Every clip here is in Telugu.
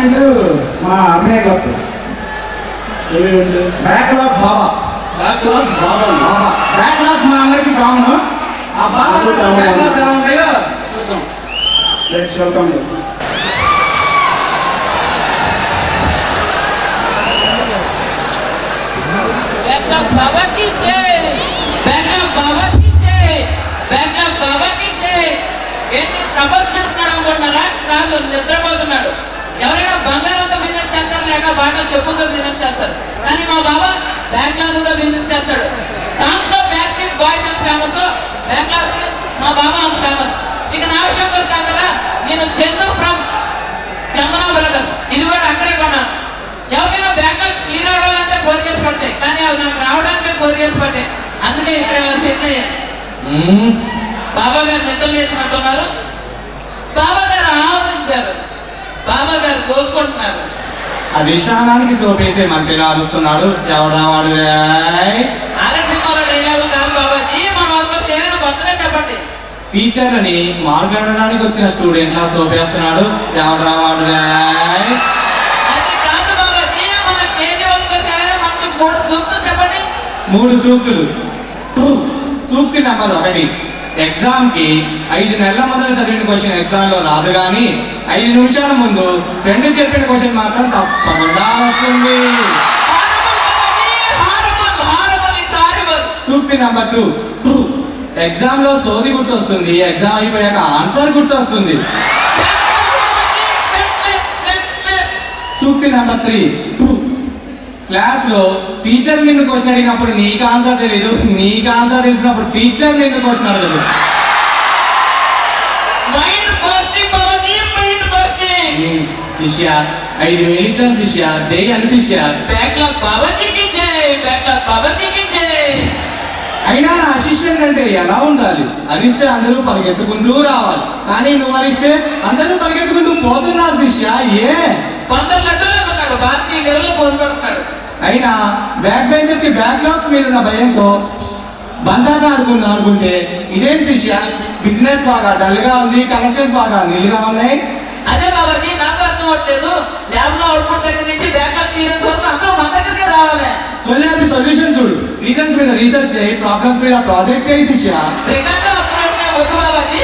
క్లాస్మేట్ మా అభినయ్ గారు. బ్యాక్లాగ్ బాబా. బ్యాక్లాగ్స్ మా అందరికి కామన్. ఆ బాబా బ్యాక్లాగ్స్ ఎలా ఉంటాయో చూద్దాం. Let's welcome you. बैकलॉग बाबा की जय, बैकलॉग बाबा की जय, बैकलॉग बाबा की जय. ఏంటి తపస్సు చేస్తున్నాడు అనుకుంటున్నారా? కాదు, నిద్రపోతున్నాడు. ఎవరైనా బంగారంతో బిజినెస్ చేస్తారు, లేక బాగా చెప్పుతో బిజినెస్ చేస్తారు. కానీ మా బాబా బ్యాక్లాగ్ తో బిజినెస్ చేస్తాడు. సాంగ్స్ లో బ్యాక్ స్ట్రీట్ బాయ్స్ అంత ఫేమస్, బ్యాక్లాగ్ మా బాబా అంత ఫేమస్. ఇక నా విషయం వస్తాను కదా, నేను చందు ఫ్రమ్ చందన బ్రదర్స్, ఇది కూడా అక్కడే కొన్నాను. ఎవరైనా బ్యాక్లాగ్ క్లియర్ అవ్వాలంటే 4 years పడతాయి, కానీ అవి నాకు రావడానికి 4 years పడ్డాయి. అందుకే ఇక్కడ సెటిల్ అయ్యాను. బాబా గారు నిద్ర లేచినట్టున్నారు. బాబా గారు ఆలోచించారు, బాబా గారు కోరుకుంటున్నారు. అధిష్టానానికి సోపేసే మంత్రిగా అరుస్తున్నాడు. ఎవడా వాడు? ఆలస్యంలో డైలాగు కాదు బాబాజీ, మన వాళ్ళకి ఏమైనా కొత్తగా చెప్పండి. టీచర్లని మాట్లాడడానికి వచ్చిన స్టూడెంట్ లా సోపేస్తున్నాడు. ఎవడా వాడు? అది కాదు బాబాజీ, మన కేజీ వాళ్ళకి మంచి 3 సూక్తులు చెప్పండి. 3 సూక్తులు. సూక్తి నెంబర్ 1, ఎగ్జామ్ కి 5 నెలల మొదలు చదివిన క్వశ్చన్ ఎగ్జామ్ లో రాదు, కానీ 5 నిమిషాల ముందు ఫ్రెండ్ చెప్పిన క్వశ్చన్ మాత్రం తప్పకుండా వస్తుంది. సూక్తి నెంబర్ 2, ఎగ్జామ్ లో సోది గుర్తొస్తుంది, ఎగ్జామ్ అయిపోయాక ఆన్సర్ గుర్తొస్తుంది. సూక్తి నెంబర్ 3, క్లాస్ లో టీచర్ నిన్ను క్వశ్చన్ అడిగినప్పుడు నీకు ఆన్సర్ తెలీదు, నీకు ఆన్సర్ తెలిసినప్పుడు టీచర్ నిన్ను క్వశ్చన్ అడగదు. శిష్య 5,000 ఇచ్చాను శిష్య, జై అని శిష్య. అయినా నా అసిస్టెంట్ అంటే ఎలా ఉండాలి? అరిస్తే అందరూ పరిగెత్తుకుంటూ రావాలి, కానీ నువ్వు అరిస్తే అందరూ పరిగెత్తుకుంటూ పోతున్నారు శిష్య. ఏ అయినా బ్యాక్ బెంచెస్ కి బ్యాక్లాగ్స్ మీద ఉన్న భయంతో బంధాగా అనుకుంటే ఇదేం శిష్య, బిజినెస్ బాగా డల్ గా ఉంది, కనెక్షన్స్ బాగా నిల్గా ఉన్నాయి. అదే బాబాజీ, నాకు అర్థం అవ్వట్లేదు. ల్యాబ్ లో అవుట్పుట్ దగ్గర నుంచి బ్యాక్లాగ్ క్లియరెన్స్ వరకు అందరూ మన దగ్గరికి రావాలి. సొల్యూషన్ చూడు, రీజన్స్ మీద రీసెర్చ్ చేయి, ప్రాబ్లమ్స్ మీద ప్రాజెక్ట్ చేయి శిష్య. వద్దు బాబాజీ,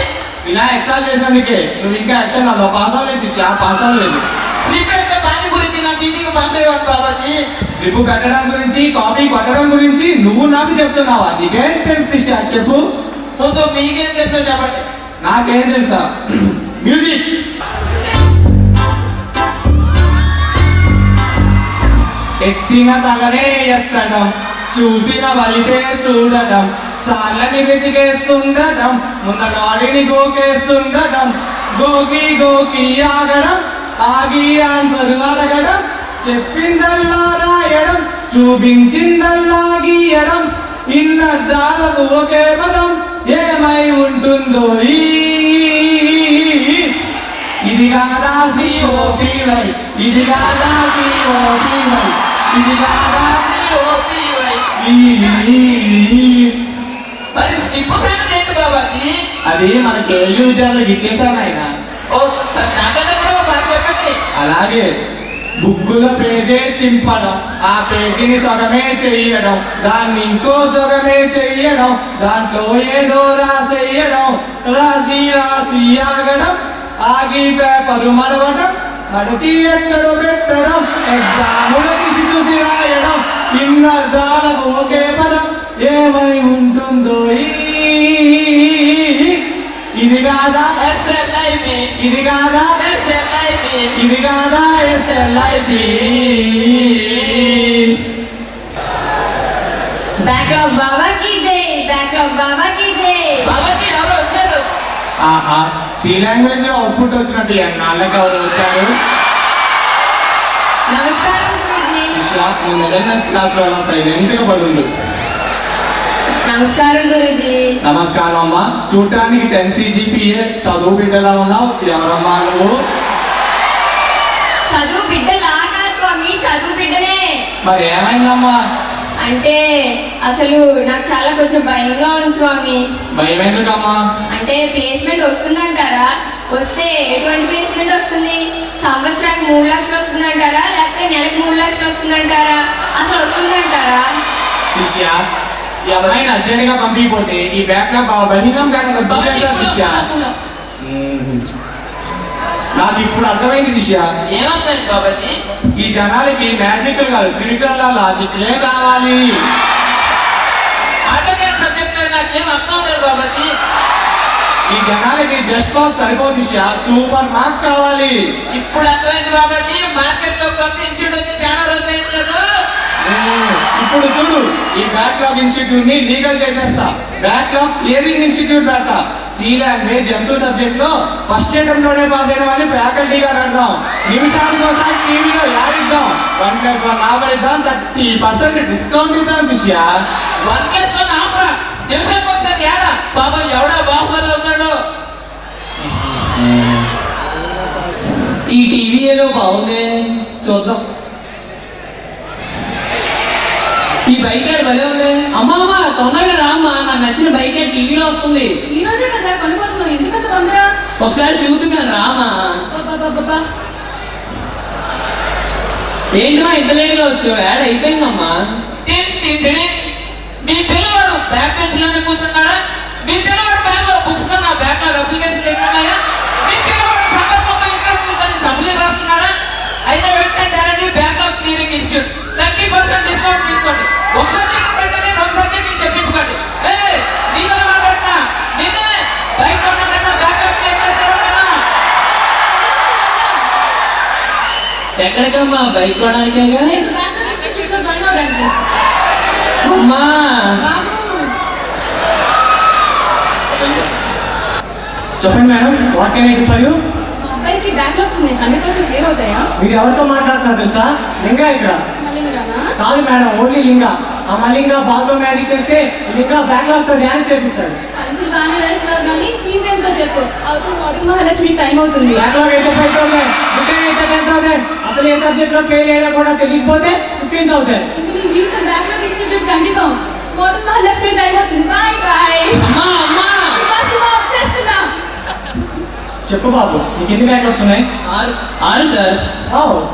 ఇలా ఎక్స్ట్రా చేసినందుకే నువ్వు ఇంకా యాక్షన్ అవ్వవు. పాస్ అవ్వలేదు శిష్య, పాస్ అవ్వలేదు. స్లిప్ అయితే పాని గురించి నా టీచర్కి పాస్ అయ్యాడు బాబాజీ. స్లిప్ కట్టడం గురించి, కాపీ కొట్టడం గురించి నువ్వు నాకు చెప్తున్నావా? నీకేం తెలుసు శిష్య, చెప్పు. ముందు మీకేం తెలుసో చెప్పండి. నాకేం తెలుసా? మ్యూజిక్. ఎత్తిన తలనే ఎత్తడం, చూసిన వైపే చూడటం, సాలని వెతికేస్తుండటం, ముందటి గోకేస్తుండటం, గోకి గోకి ఆగడం, ఆగి ఆన్సర్ అడగడం, చెప్పిందల్లా రాయడం, చూపించిందల్లా గీయడం, ఇన్నర్థాలకు ఒకే పదం ఏమై ఉంటుందో ఇది కాదా సిఓపివై, ఇది కాదా సిఓపివై, ఇది కాదా సిఓపివై. మరి స్లిప్ సంగతి ఏంటి బాబాజీ? అది మన కేళ్ళి విద్యార్థులకు ఇచ్చేసాను ఆయన. నాకన్నా కూడా బాగా చెప్పండి. అలాగే బుక్కుల పేజే చింపడం, ఆ పేజీని సగమే చెయ్యడం, దాన్ని ఇంకో సగమే చెయ్యడం, దాంట్లో ఏదో రాసేయడం, రాసి రాసి ఆగడం, ఆగి పేపరు మడవడం, మడిచి ఎక్కడో పెట్టడం, ఎగ్జాములు తీసి చూసి రాయడం, ఇన్నర్థాలకు ఒకే పదం ఏమై ఉంటుందో ఇది కాదా SLIP, ఇది కాదా SLIP, ఇది కాదా SLIP. బ్యాక్లాగ్ బాబా की जय, బ్యాక్లాగ్ బాబా की जय. బాబాజీ ఎవరు వచ్చారు? ఆహా, సి లాంగ్వేజ్ లో అవుట్పుట్ వచ్చినట్టు ఎన్నాళ్ళకి ఎవరు వచ్చారు? నమస్కారం గురూజీ. నువ్వు మెజర్మెంట్స్ క్లాస్ లో సైలెంట్ గా పడుండు. నమస్కారం గురూజీ. నమస్కారం అమ్మా. చూడటానికి 10 CGPA చదువు బిడ్డలా ఉన్నావు. ఎవరమ్మా నువ్వు? చదువు బిడ్డలాగా స్వామి, చదువు బిడ్డనే. మరి ఏమైందమ్మా? అంటే అసలు నాకు చాలా కొంచెం భయంగా ఉంది స్వామి. భయం ఎందుకమ్మా? అంటే ప్లేస్మెంట్ వస్తుందంటారా? వస్తే ఎటువంటి ప్లేస్మెంట్ వస్తుంది? సంవత్సరానికి 3 లక్షలు వస్తుందంటారా, లేకపోతే నెలకు 3 లక్షలు వస్తుందంటారా, అసలు వస్తుందంటారా? శిష్య ఈ అమ్మాయిని అర్జెంట్గా పంపిపోతే ఈ బ్యాక్లాగ్ బహిరంగం కాకుండా శిష్య. నాకు ఇప్పుడు అర్థమైంది శిష్య. ఏమర్థమైంది బాబాజీ? ఈ జనాలకి మ్యాజిక్లు కాదు, క్రిటికల్ లాజిక్లే కావాలి. ఆటోమేటిక్ సబ్జెక్ట్ నాకేం అర్థం లేదు బాబాజీ. ఈ జనాలకి జస్ట్ పాస్ సరిపోదు శిష్య, సూపర్ మార్క్స్ కావాలి. ఇప్పుడు అర్థమైంది బాబాజీ. మార్కెట్ లో కొత్త ఇన్స్టిట్యూట్ వచ్చి చాలా రోజులైంది కదా. ఇప్పుడు చూడు, ఈ బ్యాక్లాగ్ ఇన్స్టిట్యూట్ ని లీగల్ చేసేస్తా, బ్యాక్లాగ్ క్లియరింగ్ ఇన్స్టిట్యూట్ పెడతా. సి లాంగ్వేజ్ M2 సబ్జెక్ట్ లో ఫస్ట్ అటెంప్ట్ లోనే పాస్ అయిన వాళ్ళని ఫ్యాకల్టీగా పెడదాం. నిమిషానికి ఒకసారి టీవీలో యాడ్ ఇద్దాం, 1+1 ఆఫర్ ఇద్దాం, 30% డిస్కౌంట్ ఇద్దాం శిష్య. 1+1 ఆఫరా? నిమిషానికి ఒకసారి ఏడా బాబా? ఎవడా బాహుబలి అవుతాడు? ఈ టీవీ ఏదో బాగుంది, చూద్దాం. ఈ బైక్ యాడ్ భలే ఉంది. అమ్మా అమ్మా తొందరగా రామ్మా, నాకు నచ్చిన బైక్ యాడ్ టీవీలో వస్తుంది. ఈ రోజే కదా కొనుక్కోతున్నావు, ఎందుకంత తొందర? ఒకసారి చూద్దాం రామా. అబ్బబ్బబ్బబ్బా. ఏంటమ్మా ఇంత లేట్గా వచ్చావు? యాడ్ అయిపోయిందమ్మా. మీ పిల్లవాడు బ్యాక్ బెంచ్ లోనే కూర్చున్నాడా? మీ పిల్లవాడు బ్యాగ్ లో బుక్స్ తో నా బ్యాక్ లో అప్లికేషన్ లేకున్నాయా? మీ పిల్లవాడు సందర్భంలో ఇక్కడ కూర్చొని సబ్జెక్ట్ రాస్తున్నాడా? అయితే వెంటనే చేరండి బ్యాక్ లో క్లియరింగ్ ఇన్స్టిట్యూట్, 30% డిస్కౌంట్ తీసుకోండి. ఒక సబ్జెక్ట్ పెట్టండి, 2 సబ్జెక్ట్ చెప్పించుకోండి. నీతో మాట్లాడుతున్నా, నిన్నే బైక్ లో కదా బ్యాక్ లో క్లియర్ చేస్తారా? ఎక్కడికమ్మా? బైక్ కొనడానికేగా. నేను బ్యాంక్ ఇన్స్టిట్యూట్ లో జాయిన్ అవడానికి. అమ్మా బాబు చెప్పండి madam, what can I do for you? మా అబ్బాయికి బ్యాక్లాగ్స్ ఉన్నాయి, 100% క్లియర్ అవుతాయా? మీరు ఎవరితో మాట్లాడుతున్నారు తెలుసా? లింగా ఇక్కడ మలింగానా? కాదు మేడం, ఓన్లీ లింగా. ఆ మలింగా బాల్తో మ్యాజిక్ చేస్తే లింగా బ్యాక్లాగ్స్ తో డ్యాన్స్ చేపిస్తాడు. పంచులు బాగానే వేస్తున్నావు కానీ ఫీజు ఎంతో చెప్పు. అవుతుంది మార్నింగ్ మహాలక్ష్మి టైం అవుతుంది. బ్యాక్లాగ్ అయితే 5,000, రిటర్న్ అయితే 10,000, అసలు ఏ సబ్జెక్ట్ లో ఫెయిల్ అయినా కూడా తెలియకపోతే 15,000. ఇంక నీ జీవితం బ్యాక్లాగ్ ఇన్స్టిట్యూట్ అంకితం. మార్నింగ్ మహాలక్ష్మి టైం అవుతుంది. Bye bye. అమ్మా అమ్మా. వచ్చేస్తున్నా. చెప్పు బాబు, నీకు ఎన్ని బ్యాక్లాగ్స్ ఉన్నాయి? 6 సార్.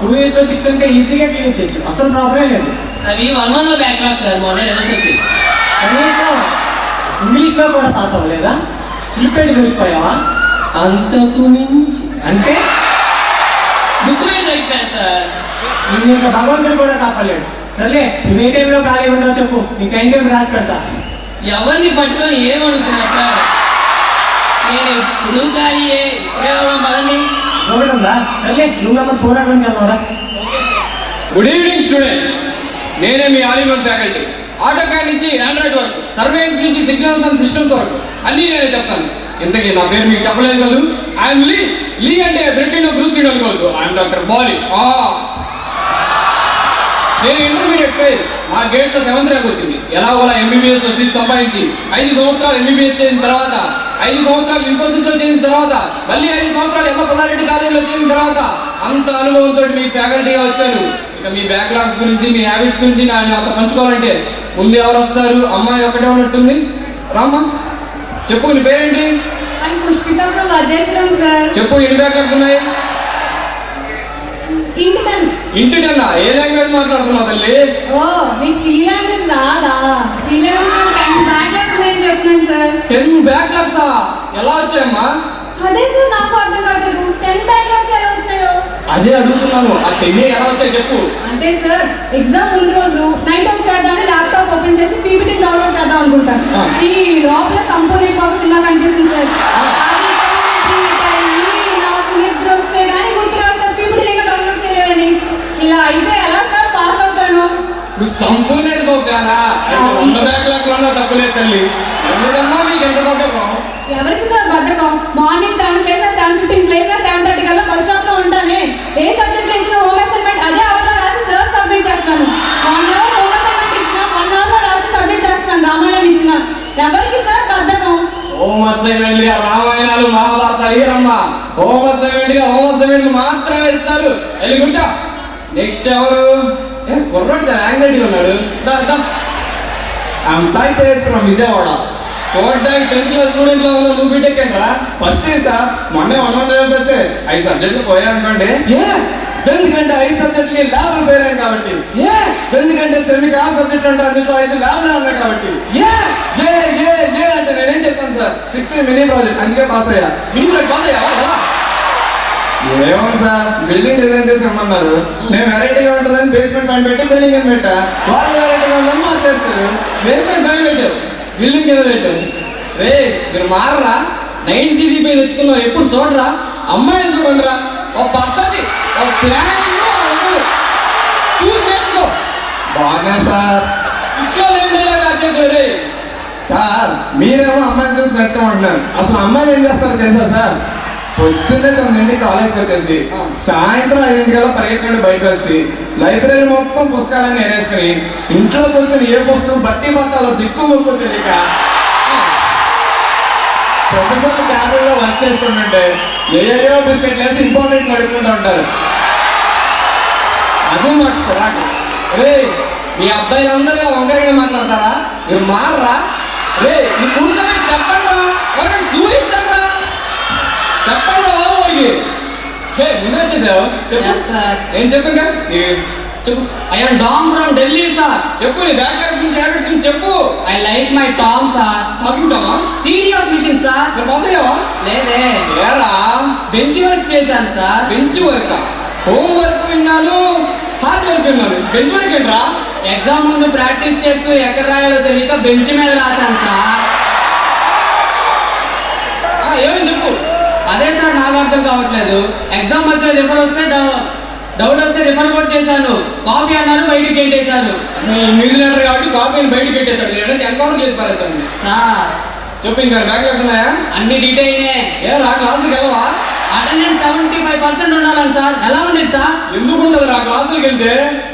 2 years లో 6 అంటే ఈజీగా క్లియర్ చేయొచ్చు, అసలు ప్రాబ్లం లేదు. అవి 1-1 లో బ్యాక్లాగ్ సార్, మొన్న రిజల్ట్స్ వచ్చింది. కనీసం ఇంగ్లీష్ లో కూడా పాస్ అవ్వలేదా? స్లిప్ పెట్టి దొరికిపోయావా? అంతకు మించి అంటే బుక్ మీద దొరికిపోయాను సార్. నిన్ను ఇంకా భగవంతుడు కూడా కాపాడలేడు. సర్లే, నువ్వు ఏ టైంలో ఖాళీ ఉండవు చెప్పు, నీకు టైం టైం రాసి పెడతా. ఎవరిని పట్టుకొని ఏమడుగుతున్నారు సార్? నేను ఎప్పుడు ఖాళీయే, ఇప్పుడే వెళ్దాం పదండి. ఒకటి ఉందా? సర్లే, రూమ్ నెంబర్ 4 అటువంటి వెళ్దాంరా. గుడ్ ఈవినింగ్ స్టూడెంట్స్, నేనే మీ ఆల్-ఇన్-వన్ ఫ్యాకల్టీ. ఆటోకాడ్ నుంచి ఆండ్రాయిడ్ వరకు, సర్వేయన్స్ నుంచి సిగ్నల్స్ అండ్ సిస్టమ్స్ వరకు అన్నీ నేనే చెప్తాను. ఇంతకీ నా పేరు మీకు చెప్పలేదు కదా? ఐఎమ్ లీ. లీ అంటే బ్రిటన్లో బ్రూస్ లీ అనుకోవద్దు, ఐఎమ్ డాక్టర్ బాలీ. నేను ఇంటర్మీడియట్ ఫెయిల్, మా గేట్లో 7th ర్యాంక్ వచ్చింది. ఎలాగోలా MBBS లో సీట్ సంపాదించి 5 సంవత్సరాలు MBBS చేసిన తర్వాత, 5 సంవత్సరాలు ఇన్ఫోసిస్ లో చేసిన తర్వాత, మళ్ళీ 5 సంవత్సరాలు ఎల్ల పుల్లారెడ్డి కాలేజీలో చేసిన తర్వాత అంత అనుభవంతో మీ ఫ్యాకల్టీగా వచ్చాను. ఇక మీ బ్యాక్లాగ్స్ గురించి, మీ హ్యాబిట్స్ గురించి నాతో పంచుకోవాలంటే ముందు ఎవరు వస్తారు? అమ్మాయి ఒకటే ఉన్నట్టుంది, రామ్మా. చెప్పు, నీ పేరేంటి? పుష్పిత ఫ్రమ్ అధ్యక్షుడు సార్. చెప్పు, ఎన్ని బ్యాక్లాగ్స్ ఉన్నాయి? ఇంటి 10. ఏ లాంగ్వేజ్ మాట్లాడుతున్నావు తల్లి? ఓ, మీకు సి లాంగ్వేజ్ రాదా? సి లాంగ్వేజ్ 10 బ్యాక్లాగ్స్ ఉన్నాయని చెప్తున్నాను సార్. 10 బ్యాక్లాగ్సా? ఎలా వచ్చాయమ్మా? అదే సార్ నాకు అర్థం కావట్లేదు, 10 బ్యాక్లాగ్స్ ఎలా వచ్చాయో. అదే అడుగుతున్నాను, ఆ 10 ఎలా వచ్చాయి చెప్పు. అంటే సార్, ఎగ్జామ్ ముందు రోజు నైట్ అవుట్ చేద్దామని ల్యాప్టాప్ ఓపెన్ చేసి పీపీటీ డౌన్లోడ్ చేద్దాం అనుకుంటాను. ఈ లోపల సంపూర్ణేష్ బాబు సినిమా కనిపిస్తుంది సార్. నాకు నిద్ర వస్తే కానీ గుర్తు రాదు సార్, పీపీటీ లేక డౌన్లోడ్ చేయలేదని. ఇలా అయితే ఎలా సార్ పాస్ అవుతాను? నువ్వు సంపూర్ణ పోగానా? 100 బ్యాక్లాగ్లో తప్పులేదు తల్లి. ఎందుకమ్మా మీకు ఎంత బద్ధకం? ఎవరికి సార్ బద్ధకం? మార్నింగ్ 7 క్లాస్ 7:15 క్లాస్ 7:30 కల్లా ఫస్ట్ స్టాప్ లో ఉంటానే. ఏ సబ్జెక్ట్ ఇచ్చిన హోమ్ అసైన్మెంట్ అదే అవగా రాసి సార్ సబ్మిట్ చేస్తాను. 1 అవర్ హోమ్ అసైన్మెంట్ ఇచ్చిన 1 అవర్ లో రాసి సబ్మిట్ చేస్తాను. రామాయణం ఇచ్చిన ఎవరికి సార్ బద్ధకం? హోమ్ అసైన్మెంట్ గా రామాయణాలు మహాభారతాలు ఇయరమ్మా. హోమ్ అసైన్మెంట్ మాత్రమే ఇస్తారు. వెళ్ళి కూర్చో. నెక్స్ట్ ఎవరు? కుర్రాడు చాలా యాంగ్జైటీ ఉన్నాడు. I'm Sai Tej from Vijayawada. చూడడానికి 10th క్లాస్ స్టూడెంట్ లో ఉన్నా నువ్వు బీటెక్ ఏంట్రా? ఫస్ట్ ఇయర్ సార్ మొన్నే 1 రిజల్ట్స్ వచ్చాయి 5 సబ్జెక్టులు పోయానుకోండి. ఎందుకంటే 5 సబ్జెక్టులకి ల్యాబ్లు ఫెయిల్ అయ్యాను కాబట్టి. ఎందుకంటే సెమికి 6 సబ్జెక్టులు అంటే అందులో 5 ల్యాబ్లు ఉన్నాయి కాబట్టి. ఏ అంటే నేనేం చెప్తాను సార్ 6th మినీ ప్రాజెక్ట్ అందుకే పాస్ అయ్యా. మినీ ప్రాజెక్ట్ పాస్ అయ్యావా? ఏమో సార్ బిల్డింగ్ డిజైన్ చేసి ఇమ్మన్నారు. నేను వెరైటీగా ఉంటుందని బేస్మెంట్ పైన పెట్టి బిల్డింగ్ అని పెట్టా. వాళ్ళు వెరైటీగా ఉందని మార్చేస్తారు. బేస్మెంట్ పైన పెట్టావు, బిల్డింగ్ కింద పెట్టావు. రే మీరు మారరా? 9 CGPA తెచ్చుకున్నావు, ఎప్పుడు చూడరా? అమ్మాయిలు చూడండిరా, ఒక పద్ధతి, ఒక ప్లానింగ్, అసలు చూసి నేర్చుకో. బాగున్నా సార్. ఇంట్లో లేని రే సార్ మీరేమో అమ్మాయిని చూసి నేర్చుకోమంటున్నారు. అసలు అమ్మాయిలు ఏం చేస్తారో తెలుసా సార్? పొద్దున్నే 9 కాలేజ్కి వచ్చేసి సాయంత్రం 5 పరిగెత్తుకుంటూ బయటకు వచ్చి లైబ్రరీ మొత్తం పుస్తకాలన్నీ నేరేసుకుని ఇంట్లో కూర్చొని ఏ పుస్తకం బట్టి పట్టాలో దిక్కు ముక్కు తెలియక ప్రొఫెసర్ క్యాబిన్లో వర్క్ చేసుకుంటుంటే ఏయో బిస్కెట్లు వేసి ఇంపార్టెంట్ నడుపుకుంటూ ఉంటారు. అది మాకు సరాకు. రే మీ అబ్బాయిలందరూ వంకరగా మాట్లాడతారా? మీరు మారరా? రే నీ కూర్చోబెట్టి చెప్పండి రా, ఎవరైనా చూపించండి రా, చెప్పండి రా బాబు వాడికి. హే ముందు వచ్చేసావు చెప్పు. Yes, sir. ఏం చెప్పు ఇంకా చెప్పు. I am Dom from Delhi, sir. చెప్పు నీ బ్యాక్లాగ్స్ గురించి హ్యాబిట్స్ గురించి చెప్పు. I like my Tom, sir. తాగుంటావా? Theory of machine, sir. మరి పాస్ అయ్యావా? లేదే, ఏరా బెంచ్ వర్క్ చేశాను sir. Bench work, home work విన్నాను, హార్డ్ వర్క్ విన్నాను, బెంచ్ వర్క్ ఏంట్రా? ఎగ్జామ్ ముందు ప్రాక్టీస్ చేస్తూ ఎక్కడ రాయాలో తెలియక బెంచ్ మీద రాశాను సార్. ఏమని చెప్పు. అదే సార్ నాకు అర్థం కావట్లేదు. ఎగ్జామ్ మధ్య రిఫర్ వస్తే డౌట్ వస్తే రిఫర్ కూడా చేశాను, కాపీ అన్నారు బయటికి గెంటేశారు. మీ న్యూజిలాండర్ కాబట్టి కాపీని బయటకు పెట్టేశాడు, నేనైతే ఎన్కౌంటర్ చేసి పారేశాడు. సార్ చెప్పు ఇంకా బ్యాక్లాగ్స్ ఉన్నాయా? అన్ని డీటెయిల్నే. రా క్లాసులకు వెళ్ళవా? అటెండెన్స్ 75% ఉండాలని సార్. ఎలా ఉండేది సార్? ఎందుకు ఉండదు రా క్లాసులకు వెళ్తే?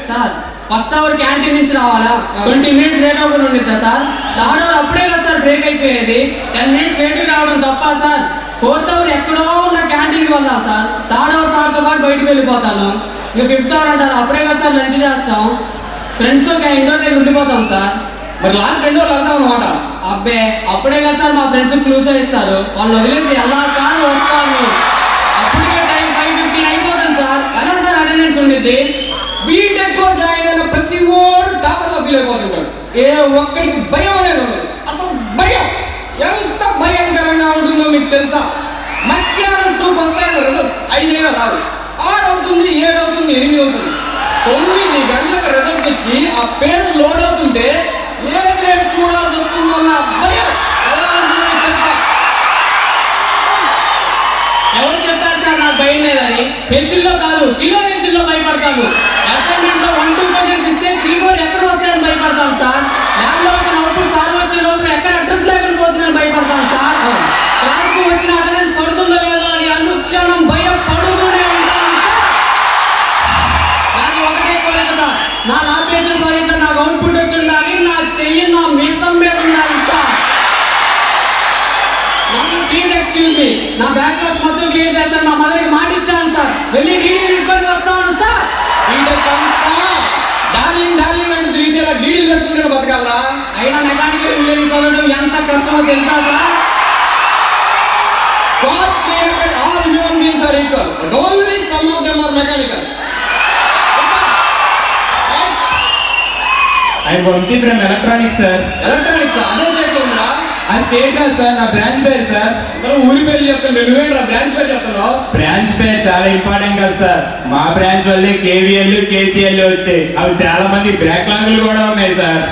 సార్ ఫస్ట్ అవర్ క్యాంటీన్ నుంచి రావాలా, 20 minutes లేట్ అవ్వకుండా ఉండిద్దా సార్? థర్డ్ అవర్ అప్పుడే కదా సార్ బ్రేక్ అయిపోయేది, 10 minutes లేట్గా రావడం తప్ప సార్? 4th అవర్ ఎక్కడో ఉన్న క్యాంటీన్కి వెళ్దాం సార్, థర్డ్ అవర్ సార్తో పాటు బయటకు వెళ్ళిపోతాను. ఇక 5th అవర్ అంటారు, అప్పుడే కదా సార్ లంచ్ చేస్తాం, ఫ్రెండ్స్తో ఇండోర్ దగ్గర ఉండిపోతాం సార్. మరి లాస్ట్ 2 అవర్లు వెళ్తాం అనమాట. అబ్బే అప్పుడే కదా సార్ మా ఫ్రెండ్స్ క్లూస్ ఇస్తారు, వాళ్ళు వదిలేసి ఎలా సార్ వస్తాను, అప్పటికే టైం 5:15 అయిపోతాను సార్. ఎలా సార్ అటెండెన్స్ ఉండిద్ది? బీటెక్ లో జాయిన్ అయిన ప్రతి ఓడు టాపర్గా ఫీల్ అయిపోతుంటాడు. ఏ ఒక్కడికి భయం అనేది ఉండదు. అసలు భయం ఎంత భయంకరంగా ఉంటుందో మీకు తెలుసా? మధ్యాహ్నం 2కి వస్తాయన్న రిజల్ట్స్ 5 అయినా రాదు, 6 అవుతుంది, 7 అవుతుంది, 8 అవుతుంది, 9 గంటలకు రిజల్ట్ వచ్చి ఆ పేజ్ లోడ్ అవుతుంటే ఏ గ్రేడ్ చూడాల్సి వస్తుందో అన్న భయం ఎలా ఉంటుందో మీకు తెలుసా? ఎవరు చెప్పారు సార్ నాకు భయం లేదని? పెన్సిల్లో కాదు కిలో పెన్సిల్లో భయపడతాను. అసైన్మెంట్ లో 1-2 క్వశ్చన్స్ ఇస్తే 3-4 ఎక్కడ వస్తాయని భయపడతాను సార్. ల్యాబ్ లో వచ్చిన అవుట్పుట్ సార్ వచ్చే లోపల ఎక్కడ అడ్రస్ లేకుండా పోతుందని భయపడతాను సార్. క్లాస్ కు వచ్చిన అటెండెన్స్ పడుతుందో లేదో అని అనుక్షణం భయపడుతూనే ఉంటాను సార్. నాకు ఒకటే కోరిక సార్, నా చేసిన ప్రాజెక్ట్ నాకు అవుట్పుట్ వచ్చి ఉండాలి, నా చెయ్యి నా మిగతం మీద ఉండాలి సార్. ప్లీజ్ ఎక్స్క్యూజ్ మీ, నా బ్యాక్లాగ్స్ మొత్తం క్లియర్ చేస్తాను, మా మదర్కి మాట ఇచ్చాను సార్, వెళ్ళి డీడీ తీసుకొని వస్తాను సార్. బీటెక్ అంతా డార్లింగ్ డార్లింగ్ అంటూ తిరిగితే ఇలా డీడీలు కట్టుకుంటే బతకాలరా? అయినా మెకానికల్ ఇంజనీరింగ్ చదవడం ఎంత కష్టమో తెలుసా sir? God created all human beings are equal, but only some of them are mechanical. Yes. I Vamshi from electronics sir. Electronics అదే స్టేట్ లో ఉందా? అది స్టేట్ కాదు సార్, నా బ్రాంచ్ పేరు సార్. అందరూ ఊరి పేరు చెప్తాను, నువ్వేంట్రా బ్రాంచ్ పేరు చెప్తున్నావు? బ్రాంచ్ పేరు చాలా ఇంపార్టెంట్ కదా సార్. మా బ్రాంచ్ వల్లే KVL, KCL వచ్చాయి, అవి చాలా మంది బ్యాక్లాగులు కూడా ఉన్నాయి సార్.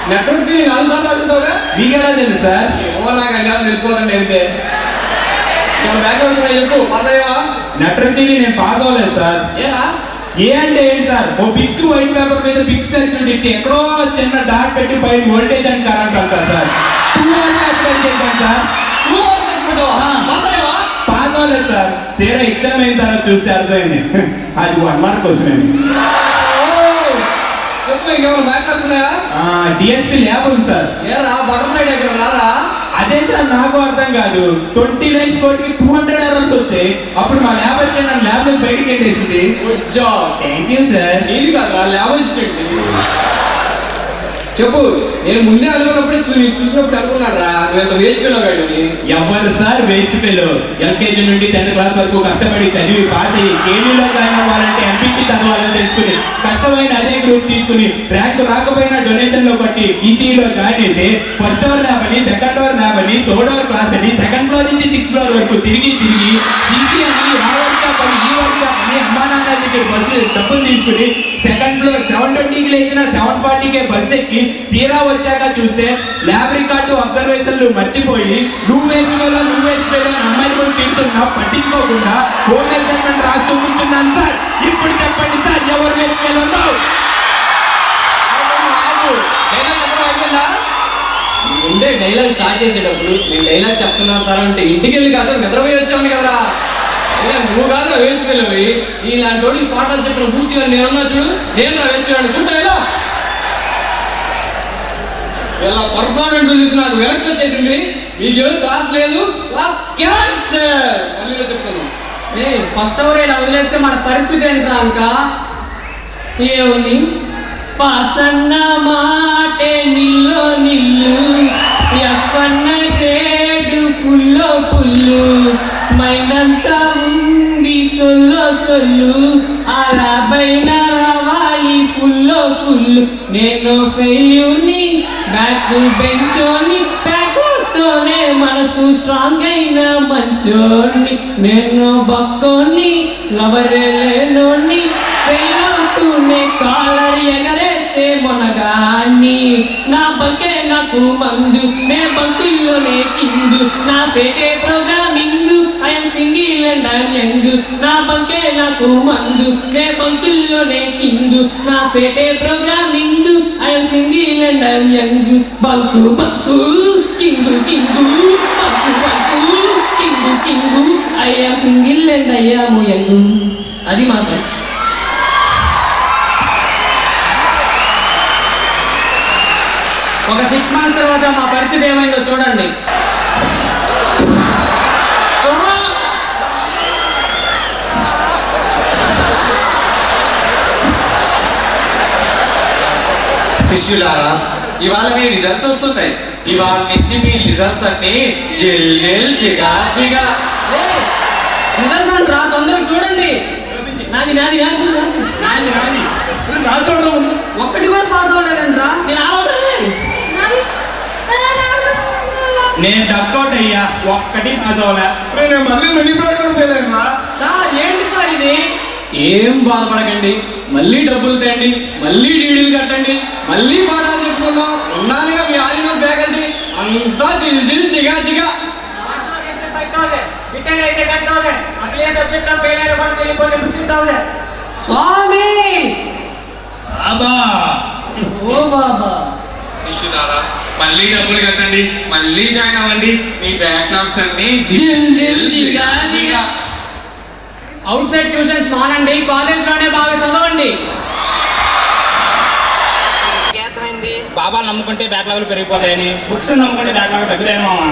నెట్వర్క్ 4 సార్లు రాసుకుంటావుగా? మీకు ఎలా తెలుసు సార్? ఏమో నాకు అన్ని తెలిసిపోతుంది అయితే. బ్యాక్లాగ్స్ చెప్పు, పాస్ అయ్యావా? నెట్వర్క్ నేను పాస్ అవ్వలేదు సార్. ఏరా ఏ అంటే ఏంటి సార్? ఓ బిగ్ వైట్ పేపర్ మీద బిగ్ సర్క్యూట్ ఇట్టి ఎక్కడో చిన్న డాట్ పెట్టి 5 వోల్టేజ్ అండ్ కరెంట్ అంటారు సార్. 2 hours కష్టపడిచేసాను సార్. 2 hours కష్టపడ్డావా? పాస్ అయ్యావా? పాస్ అవ్వలేదు సార్. తీరా ఎగ్జామ్ అయిన తర్వాత చూస్తే అర్థమైంది అది 1 mark క్వశ్చన్ అని. చెప్పు, ఇంకేమైనా బ్యాక్లాగ్స్ ఉన్నాయా? DSP ల్యాబ్ ఉంది సార్. ఏరా బటర్ఫ్లై డయాగ్రామ్ రాదా? అదే సార్ నాకు అర్థం కాదు. 20 lines కోడ్కి 200 errors వచ్చాయి. అప్పుడు మా ల్యాబ్ అయితే నన్ను ల్యాబ్ నుంచి బయటికి వెళ్ళేసింది. Good job. Thank you sir. ఇది కాదు ల్యాబ్ అసిస్టెంట్. చెప్పు. నేను ముందే అనుకున్నప్పుడే చూసినప్పుడు అనుకున్నారా నువ్వు ఎంత వేస్ట్ వెళ్ళగాడు అని. ఎవరు సార్ వేస్ట్ ఫెలో? ఎల్కేజీ నుండి 10th క్లాస్ వరకు కష్టపడి చదివి పాస్ అయ్యి కేవీలో జాయిన్ అవ్వాలంటే ఎంపీసీ చదవాలని తెలుసుకుని కష్టమైన అదే గ్రూప్ తీసుకుని ర్యాంక్ రాకపోయినా డొనేషన్ లో కట్టి ఈసీలో జాయిన్ అయితే ఫస్ట్ అవర్ ల్యాబ్ అని, సెకండ్ అవర్ ల్యాబ్ అని, థర్డ్ అవర్ క్లాస్ అని, సెకండ్ ఫ్లోర్ నుంచి 6th ఫ్లోర్ వరకు తిరిగి సీసీ అని, ఆ వర్క్షాప్ అని, ఈ వర్క్షాప్ అని అమ్మా నాన్న దగ్గర బస్సు డబ్బులు తీసుకుని సెకండ్ ఫ్లోర్ 720కి లేచిన 740కే బస్సు ఎక్కి తీరా వచ్చాక చూస్తే ల్యాబ్ రికార్డు అబ్జర్వేషన్లు మర్చిపోయి నువ్వు వేసుకోవాలో అని అమ్మాయిని కూడా తిడుతున్నా పట్టించుకోకుండా హోమ్ అసైన్మెంట్ రాస్తూ కూర్చున్నాను సార్. ఇప్పుడు చెప్పండి సార్, ఎవరు వేసుకోవాలన్నావు? ముందే డైలాగ్ స్టార్ట్ చేసేటప్పుడు నేను డైలాగ్ చెప్తున్నాను సార్ అంటే ఇంటికి వెళ్ళి కాసేపు నిద్రపోయి వచ్చామని కదరా. నువ్వు కాదురా వేస్ట్ వెళ్ళవి. ఇలాంటి వాడికి పాఠాలు చెప్పిన బూస్ట్ గారు నేనున్నా చూడు, నేను రా వేస్ట్ వెళ్ళాను. కూర్చోవేలా ఇలా పర్ఫార్మెన్స్ చూసి నాకు వెనక్కి వచ్చేసింది. మీకు ఎవరు క్లాస్ లేదు, క్లాస్ క్యాన్సర్. మళ్ళీ చెప్తాను. ఫస్ట్ అవర్ ఇలా వదిలేస్తే మన పరిస్థితి ఏంట్రా ఇంకా ఏముంది. పాసన్న మాటే నిల్లో నిల్లు, ఎఫన్న గ్రేడ్ ఫుల్లో ఫుల్లు, మైండ్ అంతా ఉంది సొల్లో సొల్లు, అలా పైన రావాలి ఫుల్లో ఫుల్. నేను ఫెయిల్యూర్ని, బ్యాక్ బెంచోని, తోనే మనసు స్ట్రాంగ్ అయిన మంచోని, నేను బక్కోని, లవరే లేనోని, ఫెయిల్ అవుతూనే కాలర్ ఎగరేసే మొనగాన్ని, నా బంకే నాకు మందు, నే బంకుల్లోనే కింగు, నా ఫేటే programming, I'm single and I'm young, నా బంకే నాకు మందు, నే బంకుల్లోనే కింగు, నా ఫేటే programming, I'm single and I'm young, bunk bunk king king, bunk bunk king king, I'm single and I'm young. అది మా పరిస్థితి. ఒక 6 months తర్వాత మా పరిస్థితి ఏమైందో చూడండి. శిష్యులారా, ఇవాళ మీ రిజల్ట్స్ వస్తున్నాయి. ఇవాళ నుంచి మీ రిజల్ట్స్ అన్ని జిల్ జిల్ జిగా జిగా. రిజల్ట్స్ అంటారా, తొందరగా చూడండి. నాది నాది నాది చూడు నాది చూడు. ఒక్కటి కూడా పాస్ అవ్వలేదంట్రా. నేను నేను డక్అవుట్ అయ్యా, ఒక్కటి పాస్ అవ్వలే. నేను మళ్ళీ మినీ ప్రాజెక్ట్ కూడా ఫెయిల్ అయినా సార్. ఏంటి సార్ ఇది? ఏం బాధపడకండి, మళ్ళీ డబ్బులు తేండి, మళ్ళీ డీడీలు కట్టండి, మళ్ళీ పాఠాలు చెప్పుకుందాం. ఉన్నానుగా మీ ఆలినూరు ఫ్యాకల్టీ అంతా జిల్ జిల్ జిగా జిగా. స్వామి బాబా, ఓ బాబా. శిష్యులారా, మళ్ళీ డబ్బులు కట్టండి, మళ్ళీ జాయిన్ అవ్వండి. మీ బ్యాక్లాగ్స్ అన్ని జిల్ జిల్ జిగా జిగా. అవుట్ సైడ్ ట్యూషన్స్ మానండి, కాలేజ్లోనే బాగా చదవండి. బాబా నమ్ముకుంటే బ్యాక్లాగులు పెరిగిపోతాయని, బుక్స్ నమ్ముకుంటే బ్యాక్లాగ్ తగ్గుతాయని మామ.